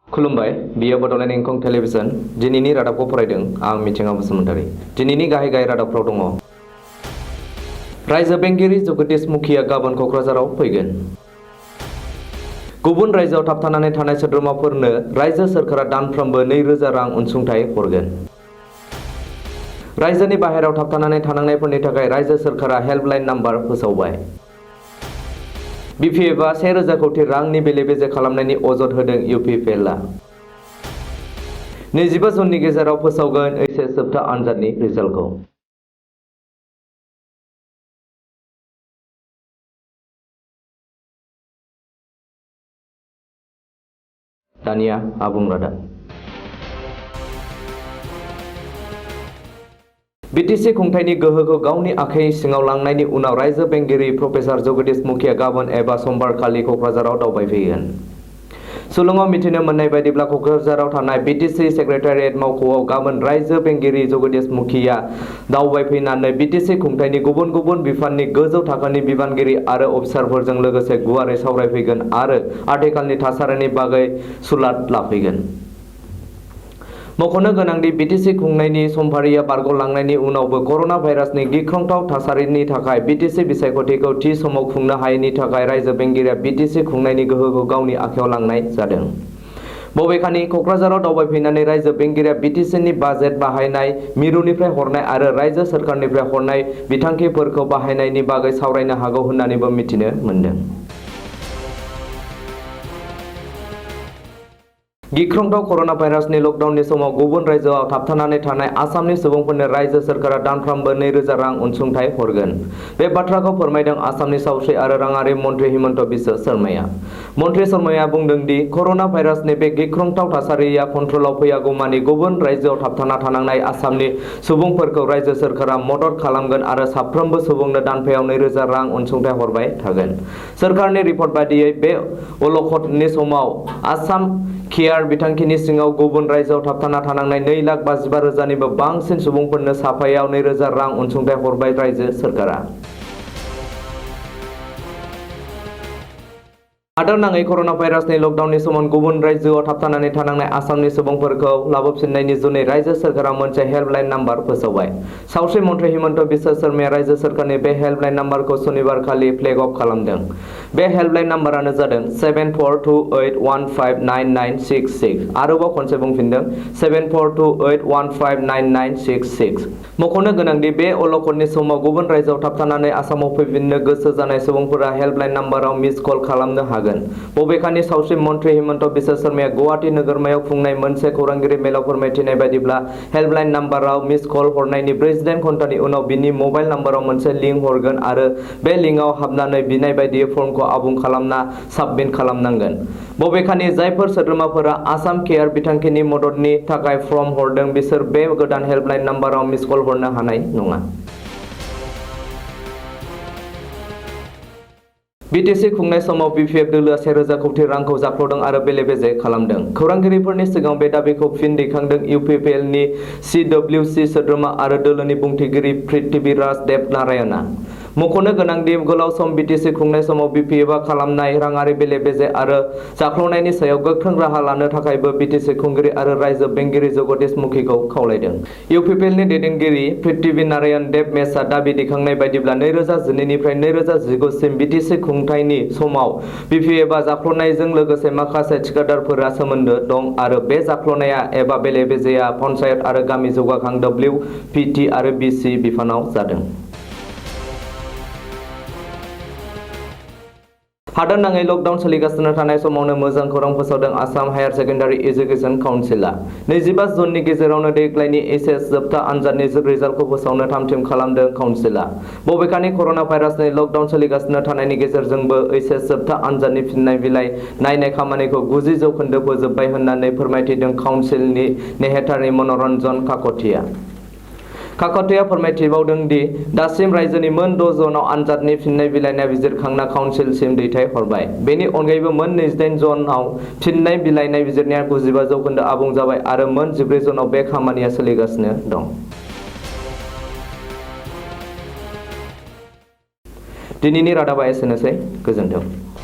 खुलुमबाय बियो बडलेण्ड इंखं टेलिभिजन दिनैनि रादाबखौ फरायदों आं मिथिंगा बसुमतारी। दिनैनि गाहाय रादाबफ्राव दङ। रायजो बेंगिरि जगदीश मुखिया गाबोन क'क्राझाराव फैगोन। गुबुन रायजोआव थाबथानानै थानाय सोद्रोमाफोरनो रायजो सोरखारा दानफ्रोमबो 2000 रां अनसुंथाइ हरगोन। रायजोनि बाहेरायाव थाबथानानै थानांनायफोरनि थाखाय रायजो सोरखारा हेल्पलाइन नाम्बार फोसावबाय। बिपिएफआ 1000 कोटी रांनि बेले-बेजे खालामनायनि अजद होदों इउपिपिएलआ। 25 जुननि गेजेराव फोसावगोन एचएस जोबथा आनजादनि रिजाल्टखौ। दानिया आबुं रादाब। बिटिसि खुंथायनि गोहोखौ गावनि आखाइ सिङाव लांनायनि उनाव रायजो बेंगिरि प्रफेसार जगदीश मुखिया गाबोन एबा समबारखालि क'क्राझाराव दावबायफैगोन। सुलुङाव मिथिनो मोननाय बायदिब्ला क'क्राझाराव थानाय बिटिसि सेक्रेटारियेट मावख'आव गाबोन रायजो बेंगिरि जगदीश मुखिया दावबायफैनानै बिटिसि खुंथायनि गुबुन गुबुन बिफाननि गोजौ थाखोनि बिबानगिरि आरो अफिसारफोरजों लोगोसे गुवारै सावरायफैगोन आरो आथिखालनि थासारिनि बागै सुलाद लाफैगोन। मख'नो गोनांदि बिटिसि खुंनायनि समफारिया बारग'लांनायनि उनावबो कर'ना भाइरासनि गिख्रंथाव थासारिनि थाखाय बिटिसि बिसायख'थिखौ थि समाव खुंनो हायैनि थाखाय रायजो बेंगिरिया बिटिसि खुंनायनि गोहोखौ गावनि आखायाव लांनाय जादों। बबेखानि क'क्राझाराव दावबायफैनानै रायजो बेंगिरिया बिटिसिनि बाजेट बाहायनाय, मिरुनिफ्राय हरनाय आरो रायजो सोरखारनिफ्राय हरनाय बिथांखिफोरखौ बाहायनायनि बागै सावरायनो हागौ होन्नानैबो मिथिनो मोन्दों। गिख्रंथाव कर'ना भाइरासनि लकडाउननि समाव गुबुन रायजोआव थाबथानानै थानाय आसामनि सुबुंफोरनो रायजो सोरखारा दानफ्रोमबो 2000 रां अनसुंथाइ हरगोन। बे बाथ्राखौ फोरमायदों आसामनि सावस्रि आरो राङारि मन्थ्रि हिमन्त बिश्व शर्माया। मन्थ्रि शर्माया बुंदों दि कर'ना भाइरासनि बे गिख्रंथाव थासारिया कन्ट्रलाव फैयागौमानि गुबुन रायजोआव थाबथाना थानांनाय आसामनि सुबुंफोरखौ रायजो सोरखारा मदद खालामगोन आरो साफ्रोमबो सुबुंनो दानफायाव 2000 रां अनसुंथाइ हरबाय थागोन। सोरखारनि रिपर्ट बायदियै बे अलखदनि समाव आसाम केयार बिथांखिनि सिङाव गुबुन रायजोआव थाबथाना थानांनाय 2,55,000निबो बांसिन सुबुंफोरनो साफायाव 2000 रां अनसुंथाइ हरबाय रायजो सोरखारा। हादोरनाङै कर'ना भाइरासनि लकडाउननि समाव गुबुन रायजोआव थाबथानानै थानांनाय आसामनि सुबुंफोरखौ लाबोफिननायनि जुनै रायजो सोरखारा मोनसे हेल्पलाइन नाम्बार फोसावबाय। सावस्रि मन्थ्रि हिमन्त बिश्व शर्माया रायजो सोरखारनि बे हेल्पलाइन नाम्बारखौ सनिबारखालि फ्लेग अफ खालामदों। बे हेल्पलाइन नाम्बारानो जादों 7428159966। आरोबाव खनसे बुंफिनदों 7428159966। मख'नो गोनांदि बे अलखदनि समाव गुबुन रायजोआव थाबथानानै आसामाव फैफिननो गोसो जानाय सुबुंफोरा हेल्पलाइन नाम्बाराव मिस कल खालामनो हागोन। बबेखानि सावस्रि मन्थ्रि हिमन्त बिश्व शर्माया गुवाहाटी नोगोरमायाव खुंनाय मोनसे खौरांगिरि मेलाव फोरमायथिनाय बायदिब्ला हेल्पलाइन नाम्बाराव मिस कल हरनायनि 48 घन्टानि उनाव बिनि मबाइल नाम्बाराव मोनसे लिंक हरगोन आरो बे लिंकआव हाबनानै बिनाय बायदियै फर्मखौ आबुं खालामना साबमिट खालामनांगोन। बबेखानि जायफोर सोद्रोमाफोरा आसाम केयार बिथांखिनि मददनि थाखाय फर्म हरदों बिसोर बे गोदान हेल्पलाइन नाम्बाराव मिस कल हरनो हानाय नङा। बिटिसि खुंनाय समाव बिपिएफ दोलोआ 1000 कोटी रांखौ जाख्ल'दों आरो बेले-बेजे खालामदों। खौरांगिरिफोरनि सिगाङाव बे दाबिखौ फिन दैखांदों इउपिपिएलनि सिडब्लिउसि सोद्रोमा आरो दोलोनि बुंथिगिरि पृथ्वीराज देब नारायणआ। मख'नो गोनांदि गोलाव सम बिटिसि खुंनाय समाव बिपिएफआ खालामनाय राङारि बेले-बेजे आरो जाख्ल'नायनि सायाव गोख्रों राहा लानो थाखायबो बिटिसि खुंगिरि आरो रायजो बेंगिरि जगदीश मुखिखौ खावलायदों। इउपिपिएलनि दैदेनगिरि पृथ्वी नारायण देब मेसआ दाबि दैखांनाय बायदिब्ला 2012 निफ्राय 2019 सिम बिटिसि खुंथायनि समाव बिपिएफआ जाख्ल'नायजों लोगोसे माखासे थिखादारफोरा सोमोन्दो दं आरो बे जाख्ल'नाया एबा बेले-बेजेआ पन्चायत आरो गामि जौगाखां डब्लिउपिटि आरो बिसि बिफानाव जादों। हादोरनाङै लकडाउन सोलिगासिनो थानाय समावनो मोजां खौरां फोसावदों आसाम हायार सेकेन्डारि एजुकेशन काउन्सिलआ। 25 जुननि गेजेरावनो देग्लायनि एचएस जोबथा आनजादनि रिजाल्टखौ फोसावनो थाम-थिम खालामदों काउन्सिलआ। बबेखानि कर'ना भाइरासनि लकडाउन सोलिगासिनो थानायनि गेजेरजोंबो एचएस जोबथा आनजादनि फिननाय बिलाइ नायनाय खामानिखौ 90% फोजोबबाय होन्नानै फोरमायथिदों काउन्सिलनि नेहाथारि मनरन्जन काकतिया। काकतिया फोरमायथिबावदों दि दासिम रायजोनि मोन 6 जनाव आनजादनि फिननाय बिलाइ नायबिजिरखांना काउन्सिलसिम दैथायहरबाय। बेनि अनगायैबो मोन 28 जनाव फिननाय बिलाइ नायबिजिरनाया 95% आबुं जाबाय आरो मोन 14 जनाव बे खामानिया सोलिगासिनो दं। दिनैनि रादाबा एसेनोसै। गोजोन्थों।